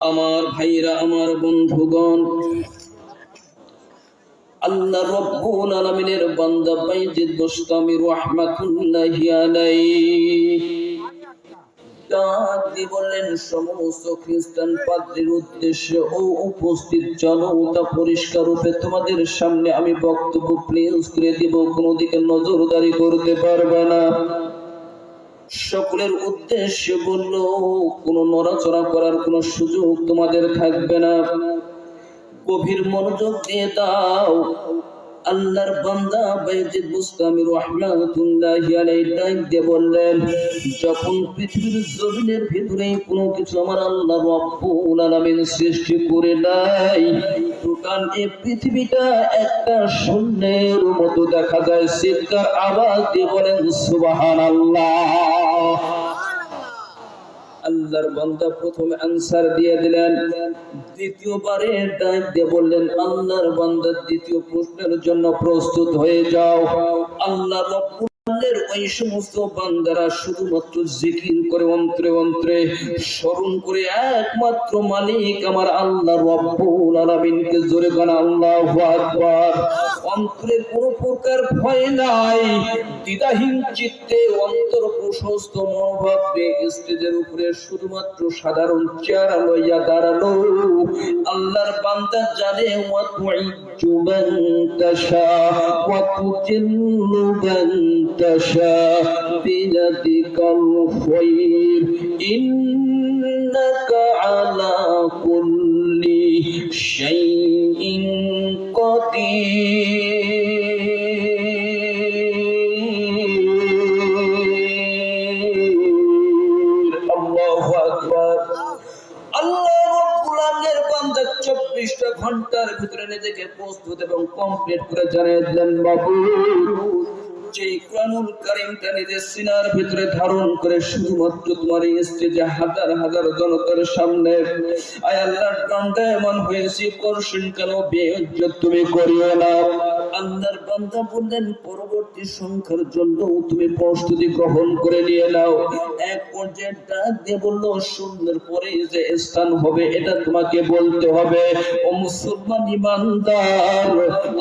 আমার ভাইরা, আমার বন্ধুগণ, আল্লাহ রাব্বুল আলামিনের বান্দা বাইজিদ বুস্তামি রাহমাতুল্লাহি আলাইহি ডাক দিয়ে বললেন, সমস্ত খ্রিস্টান পাদ্রীর উদ্দেশ্যে ও উপস্থিত জনতা, পরিষ্কার রূপে তোমাদের সামনে আমি বক্তব্য প্লেস করে দেব, কোনো দিকে নজরদারি করতে পারবে না। সকলের উদ্দেশ্যে বলল, কোনো নড়াচড়া করার কোনো সুযোগ তোমাদের থাকবে না। গভীর মনোযোগ দিয়ে দাও। আল্লাহর বান্দা বাইজিদ বুস্তামি রাহমাতুল্লাহি আলাইহি ডাক দিয়ে বললেন, যখন পৃথিবীর জমিনের ভিতরে কোনো কিছু আমার আল্লাহ রাব্বুল আলামিন সৃষ্টি করে নাই, টোটাল এই পৃথিবীটা একটা শূন্যের মতো দেখা যায়। চিৎকার আওয়াজ দিয়ে বলেন সুবহানাল্লাহ। আল্লাহর বান্দা প্রথমে আনসার দিয়ে দিলেন, দ্বিতীয়বারে ডাক দিয়ে বললেন, আল্লাহর বান্দা দ্বিতীয় প্রশ্নের জন্য প্রস্তুত হয়ে যাও। আল্লাহ রাব্বুল আলামিনের ওই সমস্ত বান্দারা শুধুমাত্র জিকির করে, অন্তরে অন্তরে স্মরণ করে একমাত্র মালিক আমার আল্লাহ রাব্বুল আলামিনকে জোরে গান আল্লাহু আকবার। অন্তরে কোনো প্রকার ভয় নাই, দ্বিধাহীন চিত্তে অন্তর প্রশস্ত মনোভাব নিয়ে স্টেজের উপরে শুধুমাত্র সাধারণ চেহারা লইয়া দাঁড়ালো। আল্লাহর বান্দা জানে, ওয়া তুইজ্জু মান তাশা ওয়া তুজিল্লু মান তাশা বিয়াদিকাল খায়র ইন্নাকা আলা কুল্লি শাইইন কাদির। আল্লাহু আকবার। আল্লাহ রাব্বুল আলামিনের বান্দা 24টা ঘন্টার ভিতরে নিজেকে প্রস্তুত এবং কমপ্লিট করে জানিয়ে দিলেন, বাবু যে কোরআনুল কারীমটা নিজের সিনার ভিতরে ধারণ করে শুধুমাত্র তোমার এই স্টেজে হাজার হাজার জনতার সামনে আয় আল্লাহর দণ্ডায়মান হয়েছি, করছেন কেন? বেইজ্জত তুমি করিও না। আল্লাহর বান্দা বললেন, পরবর্তী সংখ্যার জন্য তুমি প্রস্তুতি গ্রহণ করে নিয়ে নাও। এক পর্যায়ে ডাক দিয়ে বলল, শূন্যের পরে যে স্থান হবে এটা তোমাকে বলতে হবে। ও মুসলমান ইমানদার,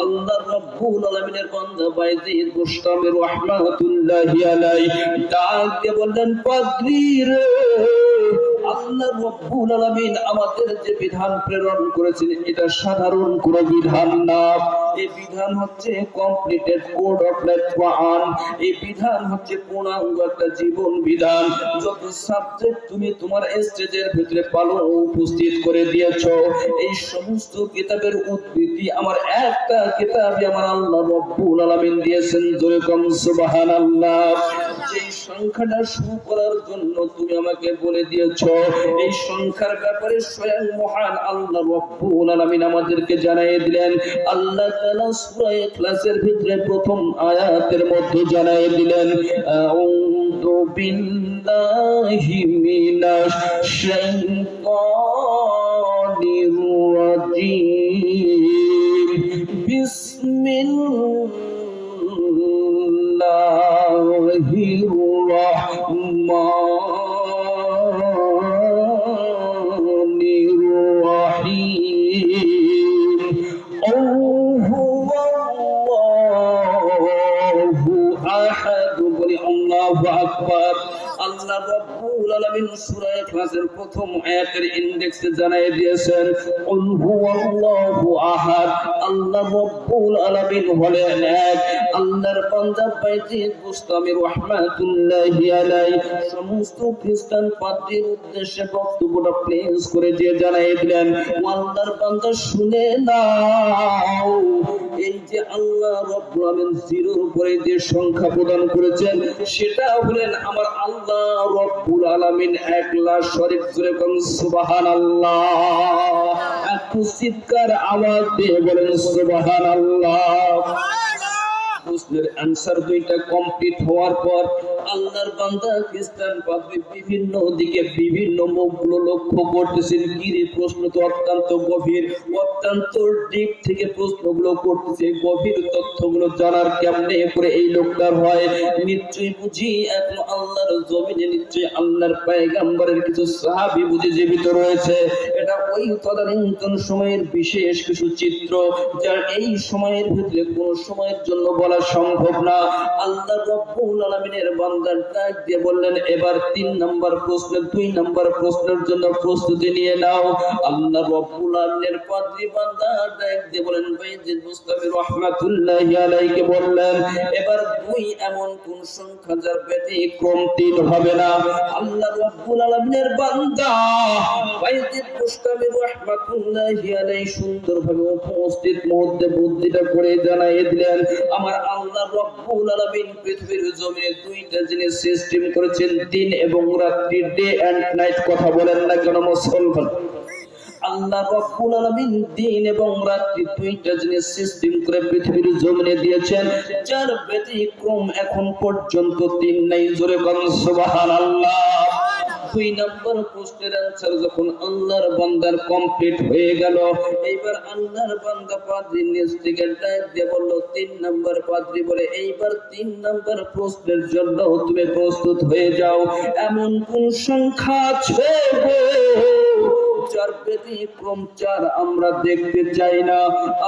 আল্লাহ রাব্বুল আলামিনের বান্দা বাইজিদ বুস্তামি রাহমাতুল্লাহি আলাইহি ডাক দিয়ে বললেন, পাদ্রী রে, আল্লাহ রাব্বুল আলামিন আমাদের যে বিধান প্রেরণ করেছেন এটা সাধারণ কোনো বিধান না। এই বিধান হচ্ছে কমপ্লিটেড কোড অফ লাইফ কোরআন। এই বিধান হচ্ছে পূর্ণাঙ্গ একটা জীবন বিধান। যত সাবজেক্ট তুমি তোমার স্টেজের ভিতরে পালন উপস্থিত করে দিয়েছো, এই সমস্ত কিতাবের উদ্ধৃতি আমার একটা কিতাবে আমার আল্লাহ রাব্বুল আলামিন দিয়েছেন। জোরে কোন সুবহানাল্লাহ। যেই সংখ্যাটা শুরু করার জন্য তুমি আমাকে বলে দিয়েছো, এই সংখ্যার ব্যাপারে স্বয়ং মহান আল্লাহ রাব্বুল আলামিন আমাদেরকে জানিয়ে দিলেন। আল্লাহ তাআলা সূরা ইখলাসের ভিতরে প্রথম আয়াতের মধ্যে জানিয়ে দিলেন, আউযু বিল্লাহি মিনাশ শাইতানির রাজীম, বিসমিল্লাহির রাহমানির রাহিম। আল্লাহু আহাদ। বলি আল্লাহু আকবার। আল্লাহ রাব্বুল আলামিন সূরা ইখলাসের প্রথম আয়াতের ইনডেক্সে জানিয়ে দিয়েছেন, কুল হুয়াল্লাহু আহাদ। আল্লাহ রাব্বুল আলামিন হলেন এক। আল্লাহর বান্দা বাইজিদ বুস্তামি রাহমাতুল্লাহি আলাইহি সমস্ত খ্রিস্টান পাদ্রীর উদ্দেশ্যে বক্তব্যটা প্লেস করে দিয়ে জানিয়ে দিলেন, আল্লাহর বান্দা শুনে নাও, এই যে আল্লাহ রাব্বুল আলামিন জিরোর উপরে যে সংখ্যা প্রদান করেছেন সেটা হলেন আমার আল্লাহ রাব্বুল আলামিন একলা, শরীক। জোরে কোন সুবহানাল্লাহ। একটু চিৎকার আওয়াজ দিয়ে বলেন সুবহানাল্লাহ। প্রশ্নের অ্যানসার দুইটা কমপ্লিট হওয়ার পর আল্লাহর বান্দা খ্রিস্টান পাদ্রী বিভিন্ন দিকে বিভিন্ন মুখগুলো লক্ষ্য করতেছেন। কি রে, প্রশ্ন তো অত্যন্ত গভীর, অত্যন্ত ডিপ থেকে প্রশ্নগুলো করতেছে। গভীর তথ্যগুলো জানার কেমনে করে এই লোকটার হয়? নিশ্চয়ই বুঝি এখন আল্লাহর জমিনে নিশ্চয়ই আল্লাহর পয়গম্বরের কিছু সাহাবী বুঝি জীবিত রয়েছে। এটা ওই তদানীন্তন সময়ের বিশেষ কিছু চিত্র, যা এই সময়ের ভিতরে কোন সময়ের জন্য বলা সম্ভব না। আল্লাহ রাব্বুল আলামিনের বান্দা ডাক দিয়ে বললেন, এবার 3 নম্বর প্রশ্ন, 2 নম্বর প্রশ্নের জন্য প্রস্তুতি নিয়ে নাও। আল্লাহ রাব্বুল আলামিনের পাদ্রী বান্দা ডাক দিয়ে বলেন, বাইজিদ বুস্তামি রাহমাতুল্লাহি আলাইহি বললেন, এবার 2 এমন কোন সংখ্যা যার ব্যতিক্রম 3 হবে না। আল্লাহ রাব্বুল আলামিনের বান্দা বাইজিদ বুস্তামি রাহমাতুল্লাহি আলাইহি সুন্দরভাবে উপস্থিত মুহূর্তে বুদ্ধিটা করে জানাই দিলেন, আমার আল্লাহ রাব্বুল আলামিন পৃথিবীর জমিনে 2টা জিনিস সিস্টেম করেছেন, দিন এবং রাত্রি, ডে এন্ড নাইট। কথা বলেন না কেন মুসলমান? আল্লাহ রাব্বুল আলামিন দিন এবং রাত্রি 2টা জিনিস সিস্টেম করে পৃথিবীর জমিনে দিয়েছেন, যার ব্যতিক্রম এখন পর্যন্ত 3 নাই। জোরে বলুন সুবহানাল্লাহ। 2 নম্বর প্রশ্নের आंसर যখন আল্লাহর বান্দার কমপ্লিট হয়ে গেল, এইবার আল্লাহর বান্দা পাদ্রীর নিচ থেকে ডাক দিয়ে বলল, 3 নম্বর। পাদ্রী বলে, এইবার 3 নম্বর প্রশ্নের জন্য তুমি প্রস্তুত হয়ে যাও। এমন কোন সংখ্যা আছে যার ব্যতিক্রম 4 আমরা দেখতে চাই না?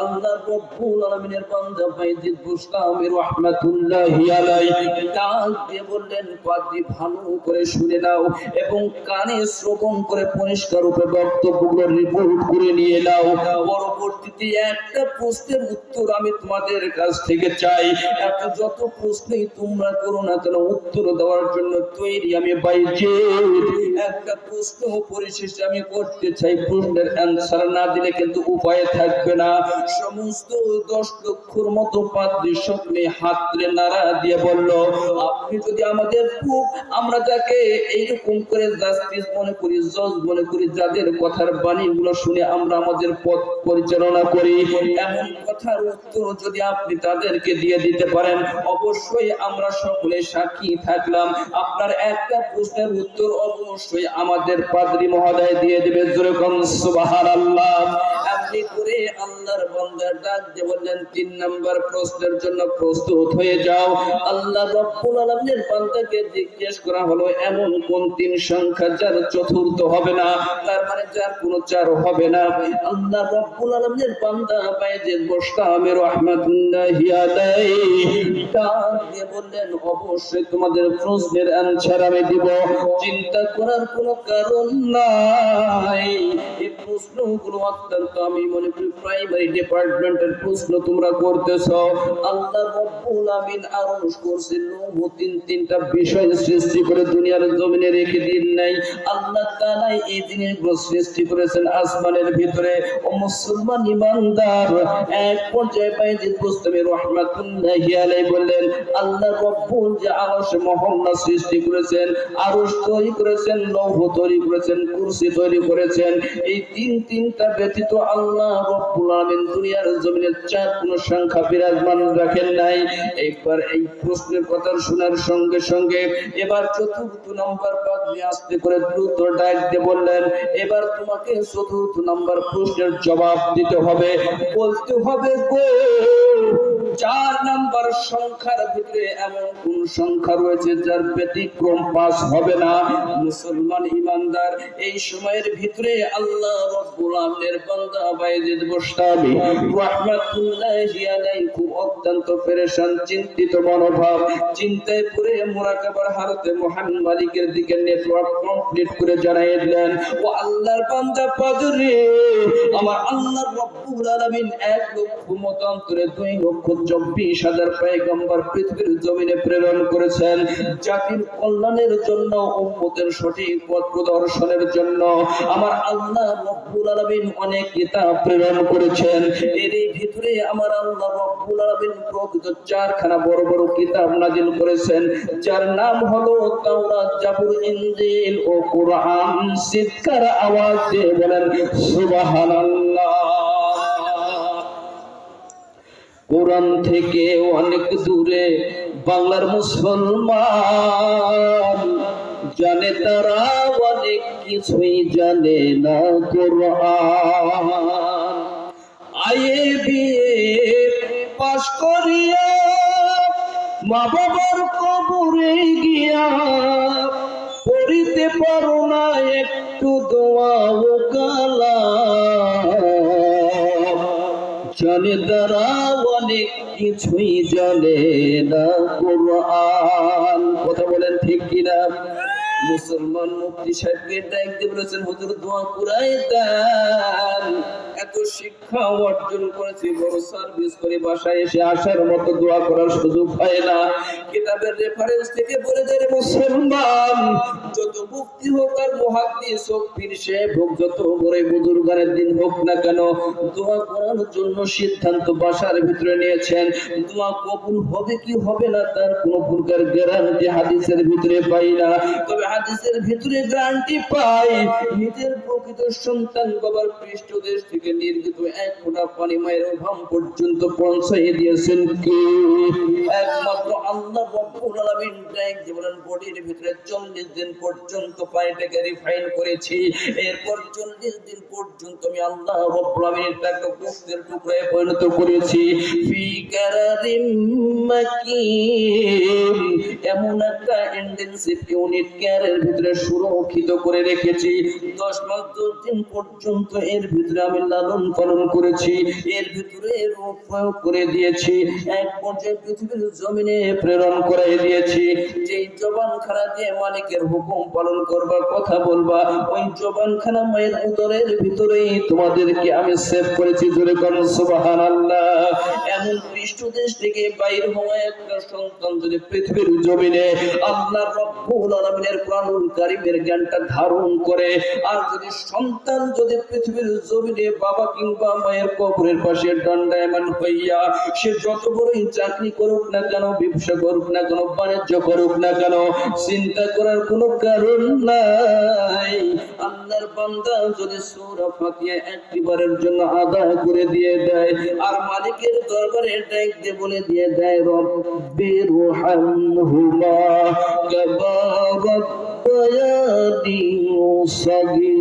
আল্লাহ রাব্বুল আলামিনের বান্দা বাইজিদ বুস্তামি রাহমাতুল্লাহি আলাইহি ডাক দিয়ে বললেন, পাদ্রী ভালো করে শুনে নাও এবং কানে শ্রবণ করে পরিষ্কার রূপে বক্তব্যগুলো রিপোর্ট করে নিয়ে নাও। পরবর্তীতে একটা প্রশ্নের উত্তর আমি তোমাদের কাছ থেকে চাই। একটা যত প্রশ্নই তোমরা করো না কেন, উত্তর দেওয়ার জন্য তৈরি আমি বাইজিদ। একটা প্রশ্ন পরিশেষে আমি করতে চাই, প্রশ্নের অ্যানসার না দিলে কিন্তু উপায় থাকবে না। সমস্ত 10 লক্ষর মতো পাদ্রী সকলে হাত তুলে নাড়া দিয়ে বলল, আপনি যদি আমাদের খুব, আমরা যাকে এইরকম করে জাস্টিস মনে করি, জজ মনে করি, যাদের কথার বাণীগুলো শুনে আমরা আমাদের পথ পরিচালনা করি, এমন কথার উত্তর যদি আপনি তাদেরকে দিয়ে দিতে পারেন, অবশ্যই আমরা সকলে সাক্ষী থাকলাম আপনার একটা প্রশ্নের উত্তর অবশ্যই আমাদের পাদ্রী মহোদয় দিয়ে দেবে। জোরে কোন সুবহানাল্লাহ। আপনি করে আল্লাহর বান্দা ডাক দিয়ে বললেন, 3 নম্বর প্রশ্নের জন্য প্রস্তুত হয়ে যাও। আল্লাহ রাব্বুল আলামিনের বান্দাকে জিজ্ঞেস করা হলো, এমন কোন 3 সংখ্যা যার চতুর্থ হবে না, তার মানে যার কোনো 4 হবে না? আল্লাহ রাব্বুল আলামিনের বান্দা বাইজিদ বুস্তামি রাহমাতুল্লাহি আলাইহি ডাক দিয়ে বললেন, অবশ্যই তোমাদের প্রশ্নের অ্যানসার আমি দিব, চিন্তা করার কোনো কারণ নাই। এই প্রশ্নগুলো অত্যন্ত আমি মনে করি প্রাইমারি ডিপার্টমেন্টের প্রশ্ন তোমরা করতেছো। আল্লাহ রাব্বুল আলামিন আরশ করছেন, নূহ 3টা বিষয় সৃষ্টি করে দুনিয়ার জমিনে রেখে দিন নাই। আল্লাহ তাআলা এই জিনিসগুলো সৃষ্টি করেছেন আসমানের ভিতরে। ও মুসলমান ইমানদার, এক পর্যায়ে বাইজিদ বুস্তামি রাহমাতুল্লাহি আলাইহি বললেন, আল্লাহ রাব্বুল যে আরশ মহল্লা সৃষ্টি করেছেন, আরশ তৈরি করেছেন, লৌহ তৈরি করেছেন, কুরসি তৈরি করেছেন, এই 3টা ব্যতীত আল্লাহ রাব্বুল আলামিন দুনিয়ার জমিনে 4 কোনো সংখ্যা বিরাজমান রাখেন নাই। একবার এই প্রশ্নের কথা শোনার সঙ্গে সঙ্গে এবার 4র্থ নম্বর পাদ্রী আস্তে করে দ্রুত ডাক দিয়ে বললেন, এবার তোমাকে 4র্থ নম্বর প্রশ্নের জবাব দিতে হবে, বলতে হবে গো, 4 নম্বর সংখ্যার ভিতরে এমন কোন সংখ্যা রয়েছে যার ব্যতিক্রম 5 হবে না? মুসলমান ইমানদার, এই সময়ের ভিতরে আল্লাহ রাব্বুল আলামিনের বান্দা বাইজিদ বুস্তামি রাহমাতুল্লাহি আলাইহি খুব অত্যন্ত পেরেশান, চিন্তিত মনোভাব, চিন্তায় পড়ে মুরাকাবার হালতে মহান মালিকের দিকে নেটওয়ার্ক কমপ্লিট করে জানিয়ে দিলেন, ও আল্লাহর বান্দা পাদ্রী, আমার আল্লাহ রাব্বুল আলামিন 1 লক্ষ মতান্তরে 2,24,000 পয়গম্বর পৃথিবীর জমিনে প্রেরণ করেছেন, জাতির কল্যাণের জন্য, উম্মতের সঠিক পথ প্রদর্শনের জন্য। আমার আল্লাহ রাব্বুল আলামিন অনেক কিতাব প্রেরণ করেছেন, এর ভিতরে আমার আল্লাহ রাব্বুল আলামিন প্রকৃত 4খানা বড় বড় কিতাব নাযিল করেছেন, যার নাম হলো তাওরাত, জাবুর, ইনজিল ও কুরআন। চিৎকার আওয়াজ দিয়ে বলেন সুবহানাল্লাহ। কোরআন থেকে অনেক দূরে বাংলার মুসলমান, জানে তারা অনেক কিছুই জানে না কোরআন। আইএ বিএ পাশ করিয়া মা বাবার কবরে গিয়া পড়িতে পারো না একটু দোয়া ও কালাম, তারা অনেক কিছুই জানে না কোরআন। কথা বলেন ঠিক কিনা? মুসলমান মুফতি সাহেবকে ডাকতে বলেছেন, হুজুর দোয়া করাই দেন। এত শিক্ষা অর্জন করেছি, বড় সার্ভিস করে বাসায় এসে আসার মতো দোয়া করার সুযোগ হয় না। কিতাবের রেফারেন্স থেকে বলে দেয় মুসলমান, যত মুফতি হোক আর মুহাদ্দিস হোক, পীর সাহেব হোক, যত বড় বুজুর্গানের দিন হোক না কেন, দোয়া করার জন্য সিদ্ধান্ত বাসার ভিতরে নিয়েছেন। দোয়া কবুল হবে কি হবে না তার কোনো প্রকার গ্যারান্টি হাদিসের ভিতরে পাই না। তবে হাদিসের ভিতরে গ্যারান্টি পাই, নিজের প্রকৃত সন্তান বাবার পৃষ্ঠদেশ থেকে নির্গত এক ফোঁটা পানি মায়ের ওভাম পর্যন্ত পৌঁছাইয়ে দিয়েছেন কে? একমাত্র আল্লাহ রাব্বুল আলামিন। জীবনের বডির ভিতরে 40 দিন পর্যন্ত পানিটাকে রিফাইন করেছি, এরপর 40 দিন পর্যন্ত আমি আল্লাহ রাব্বুল আলামিনের তাকে গোশতের টুকরায় পরিণত করেছি। ফি কারারিম মাকিম, এমন একটা ইন্টেনসিভ ইউনিট কেয়ারের ভিতরে সুরক্ষিত করে রেখেছি। 10 মাস 10 দিন পর্যন্ত এর ভিতরে আমি লালন পালন করেছি, এর ভিতরে রূপ প্রয়োগ করে দিয়েছি। এক পর্যায়ে পৃথিবীর জমিনে প্রেরণ করে দিয়েছি। যেই জবানখানা দিয়ে মালিকের হুকুম পালন করবা, কথা বলবা, ওই জবানখানা মায়ের উদরের ভিতরেই তোমাদেরকে আমি সেভ করেছি। জোরে বলুন সুবহানাল্লাহ। এমন পৃষ্ঠদেশ থেকে বাইর হওয়া একটা সন্তান যদি পৃথিবীর জমিনে আল্লাহ রাব্বুল আলামিনের কোরআনুল কারীমের জ্ঞানটা ধারণ করে, আর যদি সন্তান যদি পৃথিবীর জমিনে বাবা কিংবা মায়ের কবরের পাশে দণ্ডায়মান হইয়া সে যত বড়ই চাকরি করুক না কেন, ব্যবসা করুক না কেন, বাণিজ্য করুক না কেন, চিন্তা করার কোনো কারণ নাই। আল্লাহর বান্দা যদি সূরা ফাতিহা একবারের জন্য আদায় করে দিয়ে দেয় আর মালিকের দরবারে ডাক দিয়ে বলে দিয়ে দেয়, রব্বিরহামহুমা কামা রাব্বায়ানি সাগীরা।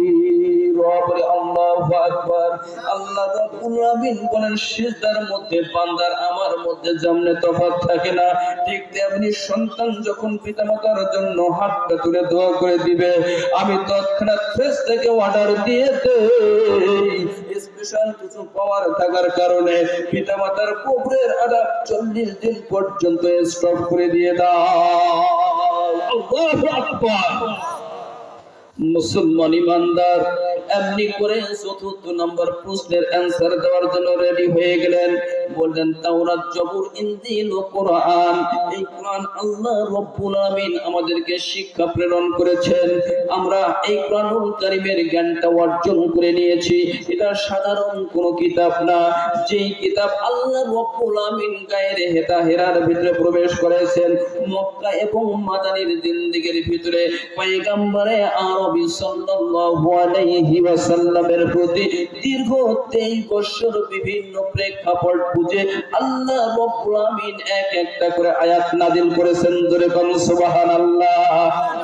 আল্লাহু আকবার। আল্লাহ রাব্বুল আলামিন বলেন, সিজদার মধ্যে বান্দার আমার মধ্যে যেমন তফাৎ থাকে না, ঠিক তেমনি সন্তান যখন পিতামাতার জন্য হাতটা তুলে দোয়া করে দিবে, আমি তৎক্ষণাৎ ফেরেশতাকে অর্ডার দিয়ে দেই। স্পেশাল কিছু পাওয়ার থাকার কারণে পিতামাতার কবরের আযাব 40 দিন পর্যন্ত স্টপ করে দিয়ে দাও। আল্লাহু আকবার। মুসলমান ইমানদার এমনি করে ৪র্থ নম্বর প্রশ্নের অ্যানসার দেওয়ার জন্য রেডি হয়ে গেলেন। বললেন, তাওরাত, জবুর, ইনজিল ও কোরআন, এই কোরআন আল্লাহ রাব্বুল আলামিন আমাদেরকে শিক্ষা প্রেরণ করেছেন। আমরা এই কোরআনুল কারীমের জ্ঞানটা অর্জন করে নিয়েছি। এটা সাধারণ কোনো কিতাব না, যেই কিতাব আল্লাহ রাব্বুল আলামিন গায়রে হেরার ভিতরে প্রবেশ করেছেন। মক্কা এবং মাদানীর জিন্দেগির ভিতরে পয়গম্বরে আরবী সাল্লাল্লাহু আলাইহি ওয়াসাল্লামের প্রতি দীর্ঘ 23 বছর বিভিন্ন প্রেক্ষাপট বুঝে আল্লাহ রাব্বুল আলামিন এক একটা করে আয়াত নাযিল করেছেন। জোরে বলুন সুবহানাল্লাহ।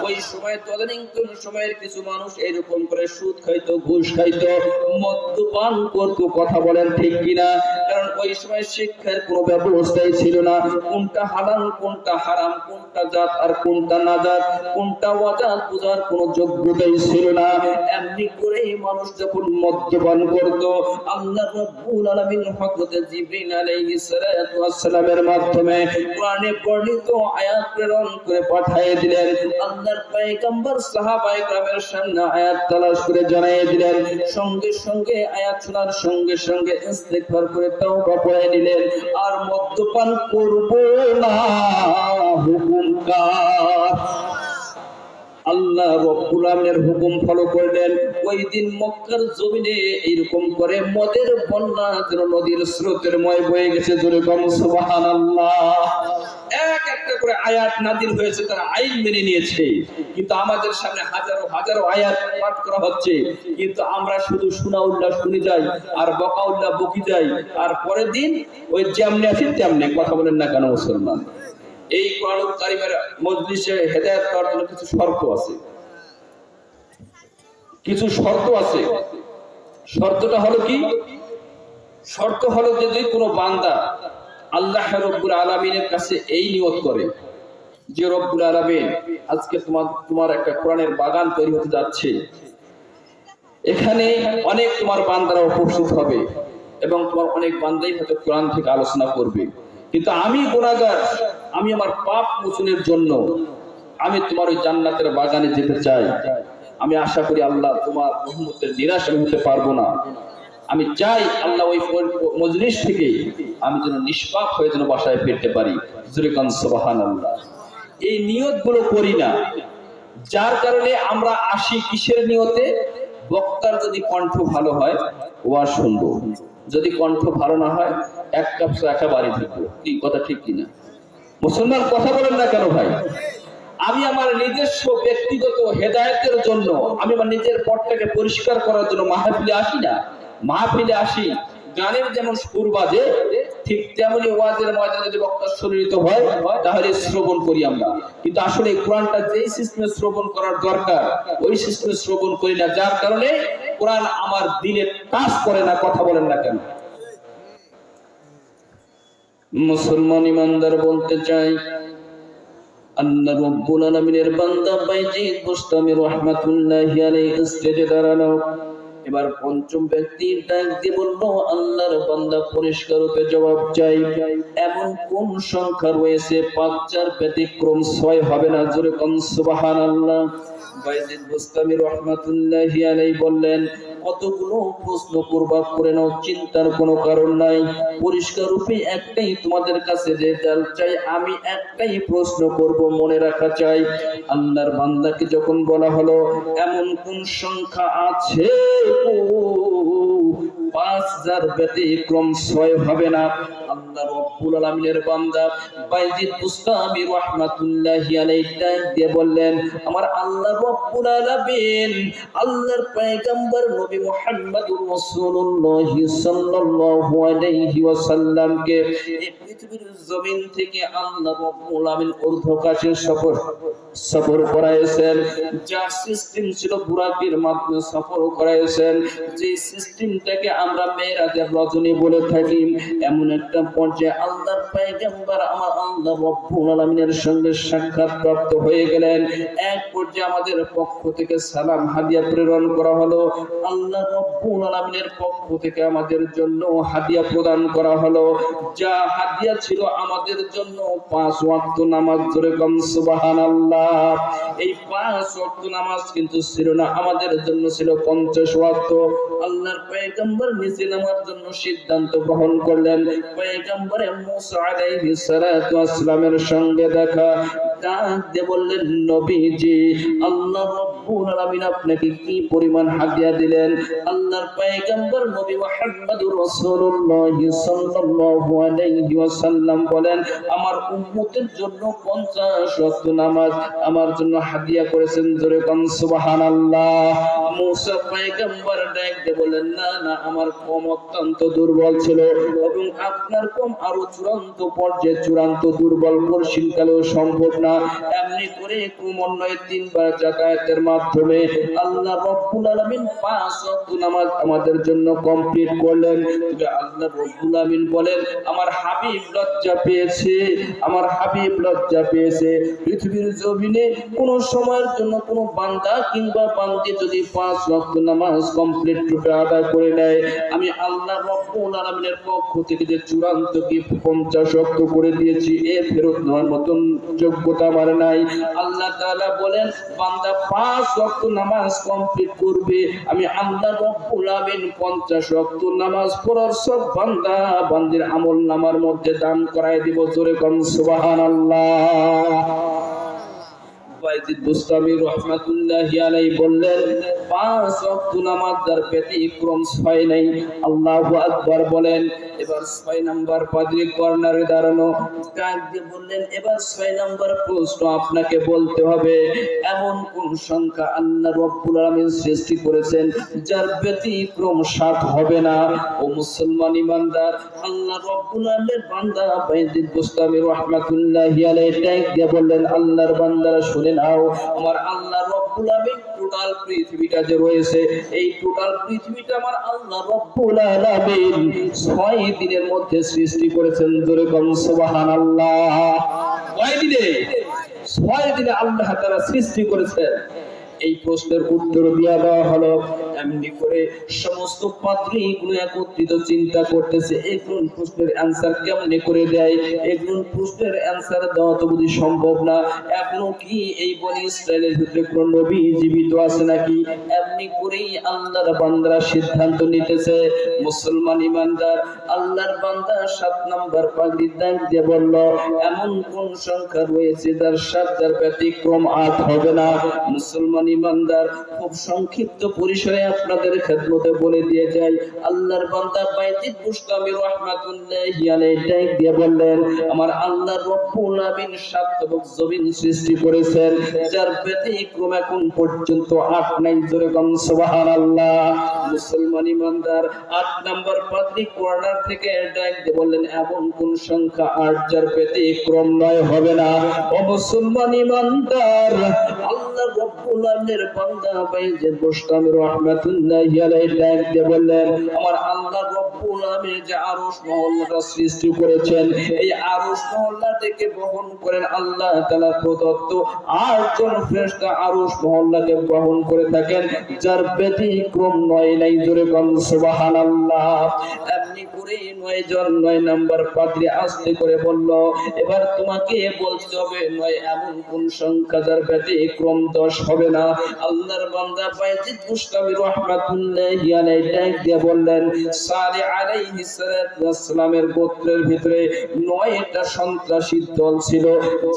ওই সময় তদানীন্তন সময়ের কিছু মানুষ এরকম করে সুদ খাইতো, ঘুষ খাইতো, মদ্যপান করতো। কথা বলেন ঠিক কিনা? কারণ ওই সময় শিক্ষার কোনো ব্যবস্থাই ছিল না। কোনটা হালাল, কোনটা হারাম, কোনটা জাত আর কোনটা নাজাত, কোনটা ওয়াজাত বোঝার কোনো যোগ্যতাই ছিল না। এমনি করে মানুষ যখন মদ্যপান করত, আল্লাহ রাব্বুল আলামিন হযরত জিবরিল আলাইহিস সালাতু ওয়াস সালামের মাধ্যমে কোরআনে বর্ণিত আয়াত প্রেরণ করে পাঠিয়ে দিলেন। আল্লাহর পয়গম্বর সাহাবায়ে কেরামের সামনে আয়াত তালাশ করে জানিয়ে দিলেন। সঙ্গে সঙ্গে আয়াত শোনার সঙ্গে সঙ্গে ইস্তিগফার করে তওবা পড়ে নিলেন, আর মদ্যপান করব না। হুকুম কার? আল্লাহ রাব্বুল আলামিনের হুকুম ফলো করলেন। ওই দিন মক্কার জমিনে এইরকম করে মদের বন্যা যেন নদীর স্রোতের ময় বয়ে গেছে। জোরে বলুন সুবহানাল্লাহ। এক একটা করে আয়াত নাযিল হয়েছে, তারা আইন মেনে নিয়েছে। কিন্তু আমাদের সামনে হাজারো হাজারো আয়াত পাঠ করা হচ্ছে, কিন্তু আমরা শুধু শোনা উল্লাহ শুনে যাই আর বকা উল্লাহ বকি যাই, আর পরের দিন ওই যেমনি আছে তেমনি। কথা বলেন না কেন মুসলমান? এই কোরআনুল কারীমের মজলিসে হেদায়েত পাওয়ার জন্য কিছু শর্ত আছে, কিছু শর্ত আছে। শর্তটা হলো কি? শর্ত হলো যে যদি কোনো বান্দা আল্লাহ রাব্বুল আলামিনের কাছে এই নিয়ত করে যে রব্বুল আলামিন, আজকে তোমার একটা কোরআনের বাগান তৈরি হতে যাচ্ছে, এখানে অনেক তোমার বান্দারা উপস্থিত হবে, এবং তোমার অনেক বান্দাই হয়তো কোরআন থেকে আলোচনা করবে, কিন্তু আমি গুনাহগার, আমি আমার পাপ মোচনের জন্য আমি তোমার ওই জান্নাতের বাগানে যেতে চাই। আমি আশা করি আল্লাহ তোমার রহমতের নিরাশ আমি হতে পারবো না। আমি চাই আল্লাহ ওই মজলিস থেকে আমি যেন নিষ্পাপ হয়ে যেন বাসায় ফিরতে পারি। সুবহানাল্লাহ। এই নিয়তগুলো করি না, যার কারণে আমরা আসি কিসের নিয়তে? বক্তার যদি কণ্ঠ ভালো হয় ওয়াজ শুনবো, যদি কণ্ঠ ভালো না হয় এক কাপ চা একেবারে ঢুকবো। কি কথা ঠিক কিনা? মুসলমান কথা বলেন না কেন ভাই? আমি আমার নিজস্ব ব্যক্তিগত হেদায়েতের জন্য, আমি আমার নিজের পথটাকে পরিষ্কার করার জন্য মাহফিলে আসি না। মাহফিলে আসি গানের যেমন সুর বাজে, ঠিক তেমনি ওয়াজের ময়দানে যদি বক্তা সুরিত হয় তাহলে শ্রবণ করি আমরা। কিন্তু আসলে কোরআনটা যেই সিস্টেমে শ্রবণ করার দরকার ওই সিস্টেমে শ্রবণ করি না, যার কারণে কোরআন আমার দিলে কাজ করে না। কথা বলেন না কেন? মুসলমান ইমানদার বলতে চাই, আল্লাহ রাব্বুল আলামিনের বান্দা বাইজিদ বুস্তামি রাহমাতুল্লাহি আলাইহি স্টেজে দাঁড়ানো। এবার পঞ্চম ব্যক্তির ডাক দিয়ে বলল, আল্লাহর বান্দা পরিষ্কার রূপে জবাব চাই, এমন কোন সংখ্যা রয়েছে ৫-৪ ব্যতিক্রম ৬ হবে না? জোরে কোন সুবহানাল্লাহ। বাইজিদ বুস্তামি রাহমাতুল্লাহি আলাইহি বললেন, কতগুলো প্রশ্ন করবা করে নাও, চিন্তার কোনো কারণ নাই। পরিষ্কার রূপে একটাই তোমাদের কাছে রেজাল্ট চাই, আমি একটাই প্রশ্ন করব, মনে রাখা চাই। আল্লাহর বান্দাকে যখন বলা হলো এমন কোন সংখ্যা আছে ৫,০০০ ব্যতিক্রম ৬ হবে না, আল্লাহ রাব্বুল আলামিনের বান্দা বাইজিদ বুস্তামি রাহমাতুল্লাহি আলাইহি দিয়ে বললেন, আমার আল্লাহ রাব্বুল আলামিন আল্লাহর পয়গম্বর নবী মুহাম্মদুর রাসূলুল্লাহ সাল্লাল্লাহু আলাইহি ওয়াসাল্লামকে এই পৃথিবীর জমিন থেকে আল্লাহ রাব্বুল আলামিন ঊর্ধ্বকাশে সফর করাইছেন। যার সিস্টেম ছিল বুরাকের মাধ্যমে সফর করাইছেন, যে সিস্টেমটাকে আমরা মেরাজের রজনী বলে থাকি। এমন একটা পর্যায়ে আল্লাহর পয়গম্বর আমার আল্লাহ রাব্বুল আলামিনের সঙ্গে সাক্ষাৎ প্রাপ্ত হয়ে গেলেন। এক পর্যায়ে আমাদের পক্ষ থেকে সালাম হাদিয়া প্রেরণ করা হলো, আল্লাহ রাব্বুল আলামিনের পক্ষ থেকে আমাদের জন্য হাদিয়া প্রদান করা হলো। যা হাদিয়া ছিল আমাদের জন্য ৫ ওয়াক্ত নামাজ। জোরে কোন সুবহানাল্লাহ। এই ৫ ওয়াক্ত নামাজ কিন্তু ছিল না, আমাদের জন্য ছিল ৫০ ওয়াক্ত। আল্লাহর পয়গম্বর নিজে নামার জন্য সিদ্ধান্ত গ্রহণ করলেন। পয়গম্বরে মুসা আলাইহিস সালাতু ওয়াস সালামের সঙ্গে দেখা, ডাক দিয়ে বললেন, নবীজি আল্লাহ রাব্বুল আলামিন আপনাকে কি পরিমাণ হাদিয়া দিলেন? আল্লাহর পয়গম্বর নবী মুহাম্মদুর রাসূলুল্লাহ সাল্লাল্লাহু আলাইহি ওয়াসাল্লাম বলেন, আমার উম্মতের জন্য ৫০ ওয়াক্ত নামাজ আমার জন্য হাদিয়া করেছেন। জোরে কোন সুবহানাল্লাহ। মুসা পয়গম্বর ডাক দিয়ে বলেন, না না, আমার কম অত্যন্ত দুর্বল ছিল এবং আপনার কম আরো চূড়ান্ত পর্যায়ে চূড়ান্ত দুর্বল, পরশীলকালেও সম্ভব না। এমনি করে ক্রমান্বয়ে ৩ বার যাতায়াতের মাধ্যমে আল্লাহ রাব্বুল আলামিন ৫ ওয়াক্ত নামাজ আমাদের জন্য কমপ্লিট করলেন। আল্লাহ রাব্বুল আলামিন বলেন, আমার হাবিব লজ্জা পেয়েছে, আমার হাবিব লজ্জা পেয়েছে। পৃথিবীর জমিনে কোন সময়ের জন্য কোন বান্দা কিংবা বান্দি যদি ৫ ওয়াক্ত নামাজ কমপ্লিট রূপে আদায় করে নেয়, আমি আল্লাহ রাব্বুল আলামিনের পক্ষ থেকে যে চূড়ান্ত কি ৫০ ওয়াক্ত করে দিয়েছি, এর ফেরত নেওয়ার মতন যোগ্যতা আমার নাই। আল্লাহ তাআলা বলেন, বান্দা ৫ ওয়াক্ত নামাজ কমপ্লিট করবে, আমি আল্লাহ রাব্বুল আলামিন ৫০ ওয়াক্ত নামাজ পড়ার সব বান্দা বান্দির আমল নামার মধ্যে দান করায় দিব। জোরে কোন সুবহানাল্লাহ। বাইজিদ বুস্তামি রাহমাতুল্লাহি আলাইহি বললেন, ৫ ওয়াক্ত নামাজ যার ব্যতিক্রম ৬ নাই। আল্লাহু আকবার বলেন। এবার ৬ নাম্বার পাদ্রী কর্নারে দাঁড়ানো, ডাক দিয়ে বললেন, এবার ৬ নাম্বার প্রশ্ন আপনাকে বলতে হবে, এমন কোন সংখ্যা আল্লাহ রাব্বুল আলামিন সৃষ্টি করেছেন যার ব্যতিক্রম ৭ হবে না? ও মুসলমান ইমানদার, আল্লাহ রাব্বুল আলামিনের বান্দা বাইজিদ বুস্তামি রাহমাতুল্লাহি আলাইহি ডাক দিয়ে বললেন, আল্লাহর বান্দারা শুনে নাও, আমার আল্লাহ রাব্বুল আলামিন টোটাল পৃথিবীটা যে রয়েছে, এই টোটাল পৃথিবীটা আমার আল্লাহ রাব্বুল আলামিন ৬ দিনের মধ্যে সৃষ্টি করেছেন। জোরে কোন সুবহানাল্লাহ। কয় দিনে? ৬ দিনে আল্লাহ তাআলা সৃষ্টি করেছেন। এই প্রশ্নের উত্তর দেওয়া হলো, এমনি করে সমস্ত পাদ্রীগুলো একত্রিত চিন্তা করতেছে এগুলো প্রশ্নের অ্যান্সার কেমনে করে দেয়, এগুলো প্রশ্নের অ্যান্সার দেওয়া তো বুঝি সম্ভব না, এখনো কি এই বনি ইসরায়েলের ভিতরে কোন নবী জীবিত আছে নাকি। এমনি করেই আল্লাহর বান্দারা সিদ্ধান্ত নিতেছে। মুসলমান ইমানদার আল্লাহর বান্দা 7 নাম্বার পাগড়ি দাগ দিয়ে বলল, এমন কোন সংখ্যা রয়েছে যার 7 যার ব্যতিক্রম 8 হবে না। মুসলমান ইমানদার খুব সংক্ষিপ্ত পরিসরে আপনাদের খেদমতে বলে দিয়ে যাই, আল্লাহর বান্দা বাইজিদ বুস্তামি রাহমাতুল্লাহি আলাইহি ডাক দিয়ে বললেন, আমার আল্লাহ রব্বুল আলামিন 7 তবক জমিন সৃষ্টি করেছেন যার ব্যতিক্রম এখন পর্যন্ত 8 নাই। জোরে বলুন সুবহানাল্লাহ। মুসলমান ইমানদার 8 নাম্বার পাদ্রী কর্নার থেকে ডাক দিয়ে বললেন, এমন কোন সংখ্যা 8 যার ব্যতিক্রম 9 হবে না। ও মুসলমান ইমানদার আল্লাহ রব্বুল আলামিনের বান্দা বাইজিদ বুস্তামি রাহমাতুল্লাহি আলাইহি ডাক দিয়ে বললেন, আমার আল্লাহ রব্বুল আলামিন যে আরশ মহল্লাটা সৃষ্টি করেছেন এই আরশ মহল্লাটাকে বহন করেন আল্লাহ তাআলা প্রদত্ত 8 জন ফেরেশতা আরশ মহল্লাকে বহন করে থাকেন যার ব্যতিক্রম 9 নাই। জোরে বলুন সুবহানাল্লাহ। এমনি করে 9 জন 9 নাম্বার পাদ্রী আস্তে করে বলল, এবার তোমাকে বলতে হবে 9 এমন কোন সংখ্যা যার ব্যতিক্রম 10 হবে না। আল্লাহর বান্দা বাইজিদ বুস্তামি রাহমাতুল্লাহি আলাইহি ডাক দিয়ে বললেন, সালেহ আলাইহিস সালাতু ওয়াস সালামের গোত্রের ভিতরে 9টা সন্ত্রাসী দল ছিল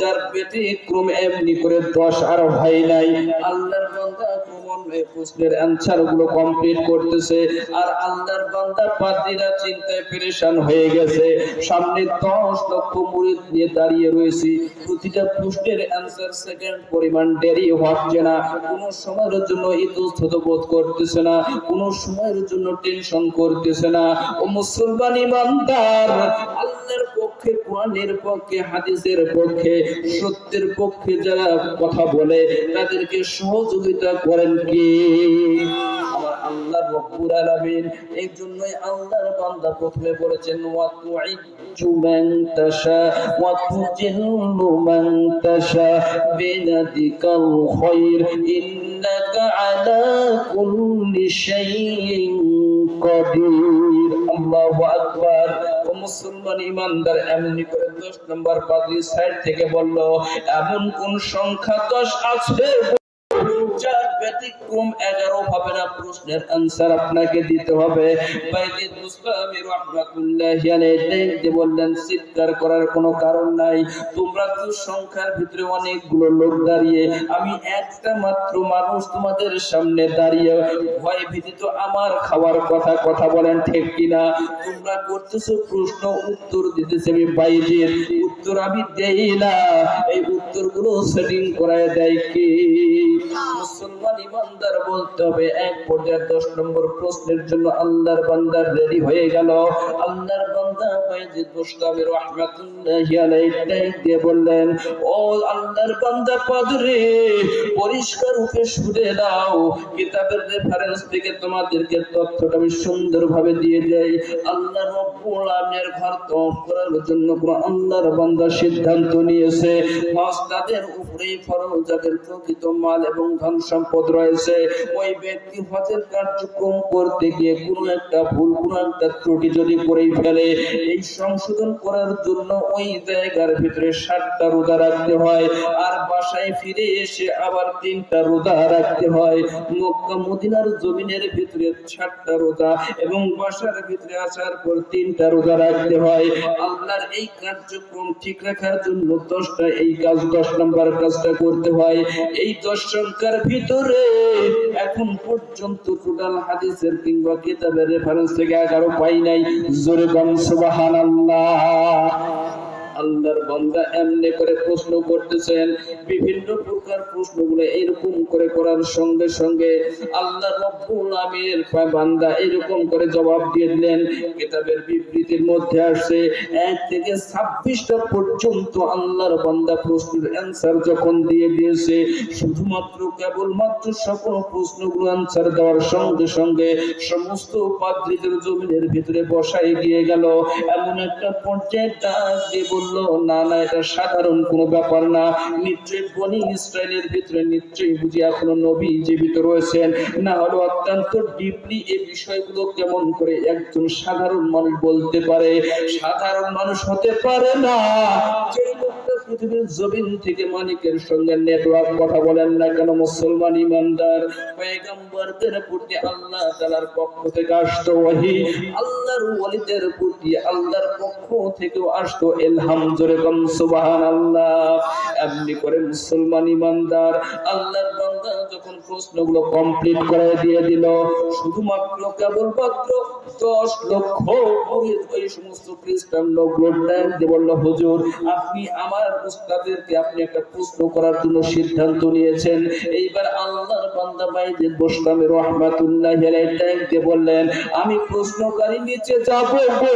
যার ব্যতিক্রম এমনি করে 10 আর হয় নাই। আল্লাহর বান্দা ক্রমান্বয়ে প্রশ্নের অ্যানসার গুলো কমপ্লিট করতেছে আর আল্লাহর বান্দা পাদ্রীরা চিন্তায় পেরেশান হয়ে গেছে। সামনে 10 লক্ষ মুরিদ নিয়ে দাঁড়িয়ে রয়েছে, প্রতিটা প্রশ্নের অ্যানসার সেকেন্ড পরিমাণ দেরি হচ্ছে না, কোনো সময়ের জন্য ইতস্তত বোধ করতেছে না, কোনো সময়ের জন্য টেনশন করতেছে না। ও মুসলমান ইমানদার আল্লাহর পক্ষে, কোরআনের পক্ষে, হাদিসের পক্ষে, সত্যের পক্ষে যারা কথা বলে তাদেরকে সহযোগিতা করেন কে? আমার আল্লাহ রব্বুল আলামিন। এই জন্যই আল্লাহর বান্দা প্রথমে বলেছেন, ওয়া তুইজ্জু মান তাশা ওয়া তুজিল্লু মান তাশা বিয়াদিকাল খায়র ইন্নাকা আলা কুল্লি শাইইন কাদির। আল্লাহু আকবার। ও মুসলমান ইমানদার এমনি করে 10 নম্বর পাদ্রী সাইড থেকে বলল, এমন কোন সংখ্যা 10 আছে যার ব্যতিক্রম 11 হবে না। প্রশ্নের অ্যানসার আপনাকে দিতে হবে। বাইজিদ বুস্তামি রাহমাতুল্লাহি আলাইহি বললেন, চিৎকার করার কোনো কারণ নাই, তোমরা তো সংখ্যার ভিতরে অনেকগুলো লোক দাঁড়িয়ে, আমি একটা মাত্র মানুষ তোমাদের সামনে দাঁড়িয়ে ভয় ভীতিত আমার খাওয়ার কথা বলেন ঠিক কিনা? তোমরা করতেছো প্রশ্ন, উত্তর দিতেছে আমি বাইজিদ, উত্তর আমি দেই না, এই উত্তরগুলো সেটিং করায় দেয় কি? মুসলমান ইমানদার বলতে হবে। এক পর্যায়ে 10 নম্বর প্রশ্নের জন্য আল্লাহর বান্দা রেডি হয়ে গেল। আল্লাহর বান্দা বাইজিদ বুস্তামি রাহমাতুল্লাহি আলাইহি দিয়ে বললেন, ও আল্লাহর বান্দা পাদ্রী, পরিষ্কার রূপে শুনে দাও, কিতাবের রেফারেন্স থেকে তোমাদেরকে তথ্যটা আমি সুন্দরভাবে দিয়ে দেই। আল্লাহ রব্বুল আলামিনের ঘর তওয়াফ করার জন্য আল্লাহর বান্দা সিদ্ধান্ত নিয়েছে, তাদের উপরেই ফরজ, যাদের প্রকৃত মাল এবং ধন সম্পদ রয়েছে, ওই ব্যক্তি হজের কার্যক্রম করতে গিয়ে কোনো একটা ভুল, কোনো একটা ত্রুটি যদি করেই ফেলে, এই সংশোধন করার জন্য ওই জায়গার ভিতরে 7টা রোজা রাখতে হয়, আর বাসায় ফিরে এসে আবার 3টা রোজা রাখতে হয়। মক্কা মদিনার জমিনের ভিতরে 7টা রোজা এবং বাসার ভিতরে আসার পর 3টা রোজা রাখতে হয়। আল্লাহর এই কার্যক্রম ঠিক রাখার জন্য 10টা এই কাজ, 10 নম্বর কাজটা করতে হয়। এই 10 সংখ্যার ভিতরে এখন পর্যন্ত টোটাল হাদিসের কিংবা কিতাবের রেফারেন্স থেকে 11 পাই নাই। জোরে বলুন সুবহানাল্লাহ। আল্লাহর বান্দা এমনি করে প্রশ্ন করতেছেন, বিভিন্ন প্রকার প্রশ্নগুলো এরকম করে করার সঙ্গে সঙ্গে আল্লাহ রব্বুল আলামিনের বান্দা এরকম করে জবাব দিয়ে দিলেন। কিতাবের বিবৃতির মধ্যে আসছে 1 থেকে 26টা পর্যন্ত আল্লাহর বান্দা প্রশ্নের অ্যানসার যখন দিয়ে দিয়েছে, শুধুমাত্র কেবলমাত্র সকল প্রশ্নগুলো অ্যানসার দেওয়ার সঙ্গে সঙ্গে সমস্ত পাদ্রীদের জমিনের ভিতরে বসায় গিয়ে গেল। এমন একটা পর্যায়ে ডাক দিয়ে বলল, বলল, না না, এটা সাধারণ কোনো ব্যাপার না, নিশ্চয়ই বনি ইসরায়েলের ভিতরে নিশ্চয়ই বুঝি এখনো নবী জীবিত রয়েছেন, না হলে অত্যন্ত ডিপলি এই বিষয়গুলো কেমন করে একজন সাধারণ মানুষ বলতে পারে? সাধারণ মানুষ হতে পারে না। যেই লোকটা পৃথিবীর জমিন থেকে মালিকের সঙ্গে নেটওয়ার্ক কথা বলেন না কেন, মুসলমান ইমানদার পয়গম্বরদের প্রতি আল্লাহ তাআলার পক্ষ থেকে আসতো ওহী, আল্লাহর ওলিদের প্রতি আল্লাহর পক্ষ থেকেও আসতো ইলহাম। জোরে বল সুবহানাল্লাহ। এমনি করে মুসলমান ইমানদার আল্লাহর বান্দা যখন প্রশ্নগুলো কমপ্লিট করে দিয়ে দিল, শুধুমাত্র কেবলমাত্র 10 লক্ষ ওই সমস্ত খ্রিস্টান লোকগুলো টাইম দিয়ে বলল, হুজুর আপনি আমার উস্তাদেরকে আপনি একটা প্রশ্ন করার জন্য সিদ্ধান্ত নিয়েছেন। এইবার আল্লাহর বান্দা বাইজিদ বোস্তামী রাহমাতুল্লাহি আলাইহি টাইম দিয়ে বললেন, আমি প্রশ্নকারী নিচে যাব গো,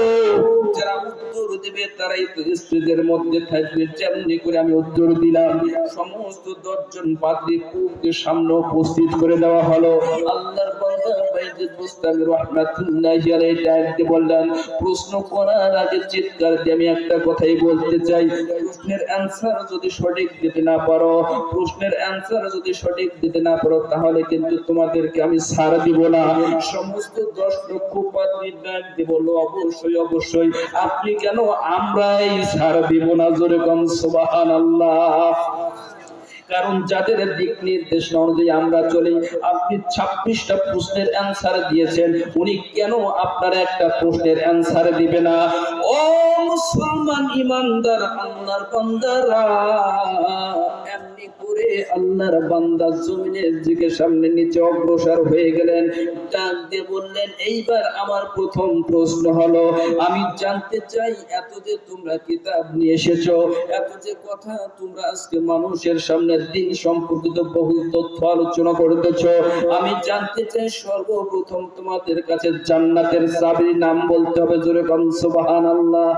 যারা উত্তর দেবে তারাই তো স্টেজের মধ্যে থাকবে। যেমনি করে আমি উত্তর দিলাম, সমস্ত 10 জন পাদ্রী পুরকে সামনে উপস্থিত করে দেওয়া হলো। আল্লাহর বান্দা বাইজিদ বোস্তামী রাহমাতুল্লাহি আলাইহি টাইম দিয়ে বললেন, প্রশ্ন করার আগে চিৎকার দিয়ে আমি একটা কথাই বলতে চাই, প্রশ্নের অ্যানসার যদি সঠিক দিতে না পারো, প্রশ্নের অ্যানসার যদি সঠিক দিতে না পারো, তাহলে কিন্তু তোমাদেরকে আমি ছাড় দিব না। সমস্ত 10 লক্ষ পাদ্রী ডাক দিয়ে বলল, অবশ্যই অবশ্যই, আপনি কেন, আমরাই ছাড় দিব না। জোরে বল সুবহানাল্লাহ। কারণ যাদের দিক নির্দেশনা অনুযায়ী আমরা চলি, আপনি 26টা প্রশ্নের অ্যানসার দিয়েছেন, উনি কেন আপনার একটা প্রশ্নের অ্যানসার দিবে না? ও মুসলমান ইমানদার আল্লাহর বান্দারা, এমনি করে আল্লাহর বান্দা জমিনের দিকে সামনে নিচে অগ্রসর হয়ে গেলেন। ডাক দিয়ে বললেন, এইবার আমার প্রথম প্রশ্ন হলো, আমি জানতে চাই এত যে তোমরা কিতাব নিয়ে এসেছো, এত যে কথা তোমরা আজকে মানুষের সামনে দিন সম্পর্কিত বহু তথ্য আলোচনা করতেছো, আমি জানতে চাই সর্বপ্রথম তোমাদের কাছে জান্নাতের চাবির নাম বলতে হবে। জোরে বলেন সুবহানাল্লাহ।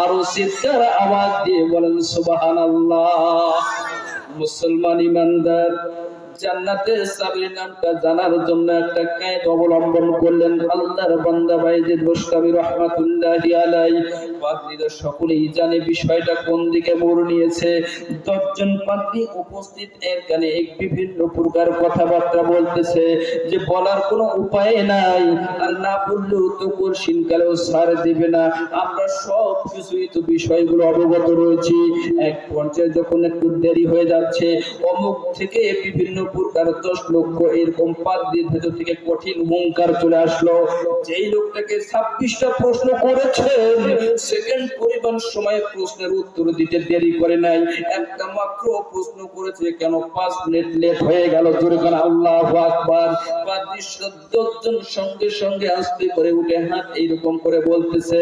আরো চিৎকার আওয়াজ দিয়ে বলেন সুবহানাল্লাহ। মুসলমান ইমানদার জান্নাতের চাবির নামটা জানার জন্য একটা কায়দা অবলম্বন করলেন আল্লাহর বান্দা বাইজিদ বোস্তামী রাহমাতুল্লাহি আলাইহি। পাদ্রীরা সকলেই জানে বিষয়টা কোন দিকে মোড় নিয়েছে। 10 জন পাদ্রী উপস্থিত এখানে এক বিভিন্ন প্রকার কথাবার্তা বলতেছে, যে বলার কোনো উপায় নাই, আর না বললেও তো কঠিন কালেও ছাড় দিবে না। আমরা সব কিছুই তো বিষয়গুলো অবগত রয়েছি। এক পর্যায়ে যখন একটু দেরি হয়ে যাচ্ছে, অমুক থেকে বিভিন্ন প্রকার 10 লক্ষ এরকম পাদ্রীর ভেতর থেকে কঠিন হুঙ্কার চলে আসলো। যেই লোকটাকে 26টা প্রশ্ন করেছেন, সেকেন্ড পরিমাণ সময় প্রশ্নের উত্তর দিতে দেরি করে নাই, একটা মাত্র প্রশ্ন করেছে, কেন 5 মিনিট লেট হয়ে গেল? জোরে বলেন আল্লাহু আকবার। পাদ্রী 10 জন সঙ্গে সঙ্গে আস্তে করে উঠে হাত এইরকম করে বলতেছে,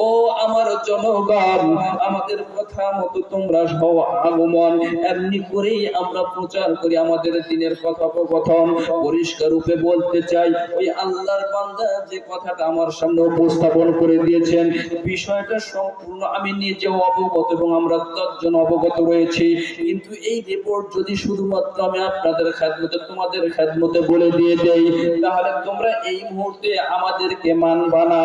ও আমার জনগণ, আমাদের কথা মতো তোমরা হও আগমন। এমনি করেই আমরা প্রচার করি আমাদের দিনের কথোপকথন। পরিষ্কার রূপে বলতে চাই, ওই আল্লাহর বান্দা যে কথাটা আমার সামনে উপস্থাপন করে দিয়েছেন, বিষয়টা সম্পূর্ণ আমি নিজেও অবগত এবং আমরা 10 জন অবগত রয়েছি। কিন্তু এই রিপোর্ট যদি শুধুমাত্র আমি আপনাদের খেদমতে, তোমাদের খেদমতে বলে দিয়ে দেই, তাহলে তোমরা এই মুহূর্তে আমাদেরকে মানবা না।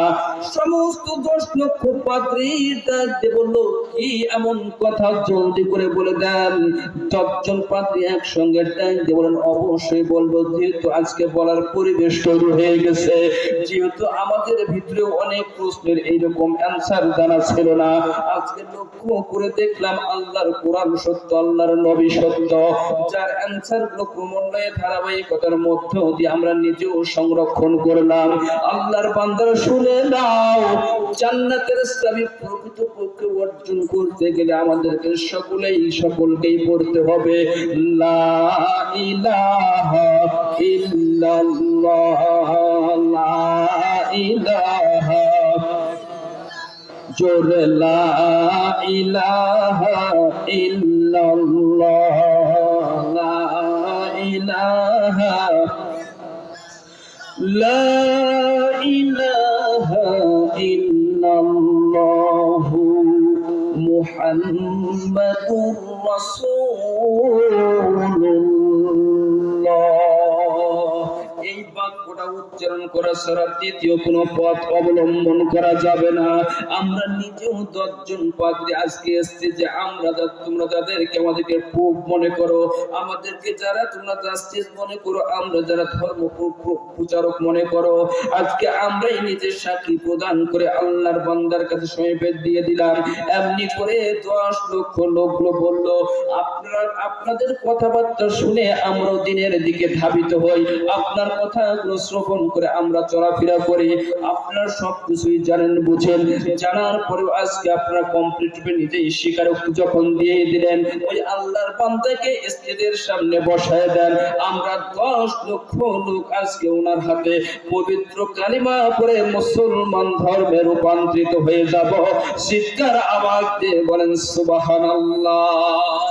সমস্ত 10 লক্ষ পাদ্রী ডাক দিয়ে বলল, কি এমন কথা, জলদি করে বলে দেন। 10 জন পাদ্রী একসঙ্গে ডাক দিয়ে বলেন, অবশ্যই বলবো, যেহেতু আজকে বলার পরিবেশ তৈরি হয়ে গেছে, যেহেতু আমাদের ভিতরে অনেক প্রশ্নের এইরকম অ্যানসার জানা ছিল না, আজকে লক্ষ্য করে দেখলাম আল্লাহর কোরআন সত্য, আল্লাহর নবী সত্য, যার অ্যানসার গুলো ক্রমান্বয়ে ধারাবাহিকতার মধ্য দিয়ে আমরা নিজেও সংরক্ষণ করলাম। আল্লাহর বান্দারা শুনে নাও, জান্নাতের চাবি প্রকৃতপক্ষে অর্জন করতে গেলে আমাদেরকে সকলকেই পড়তে হবে লা ইলাহা ইল্লাল্লাহ, লা ইলাহা, জোরে লা ইলাহা ইল্লাল্লাহ, লা ইলাহা, লা ইলাহা ইল্লাল্লাহ মুহাম্মাদুর রাসূলুল্লাহ। এই বাক্যটা উচ্চারণ করা ছাড়া দ্বিতীয় কোনো পথ অবলম্বন করা যাবে না। আমরা নিজেও 10 জন পাদ্রী আজকে এসেছি যে আমরা তোমরা যাদেরকে আমাদেরকে প্রুফ মনে করো, আমাদেরকে যারা তোমরা জাস্টিস মনে করো, আমরা যারা ধর্ম প্রচারক মনে করো, আজকে আমরাই নিজের সাক্ষী প্রদান করে আল্লাহর বান্দার কাছে সময় দিয়ে দিলাম। এমনি করে 10 লক্ষ লোকগুলো বললো আপনাদের কথাবার্তা শুনে আমরা দিনের দিকে ধাবিত হই, আপনার কথাগুলো শ্রবণ করে আমরা চলাফেরা করি। আপনারা সবকিছুই জানেন বুঝেন, জানার পরেও আজকে আপনারা কমপ্লিটলি নিজেই স্বীকারোক্তি যখন দিয়ে দিলেন, ওই আল্লাহর বান্দাকে স্টেজের সামনে বসায় দেন। আমরা 10 লক্ষ লোক আজকে ওনার হাতে পবিত্র কালিমা পড়ে মুসলমান ধর্মে রূপান্তরিত হয়ে যাব। চিৎকার আওয়াজ দিয়ে বলেন সুবহানাল্লাহ।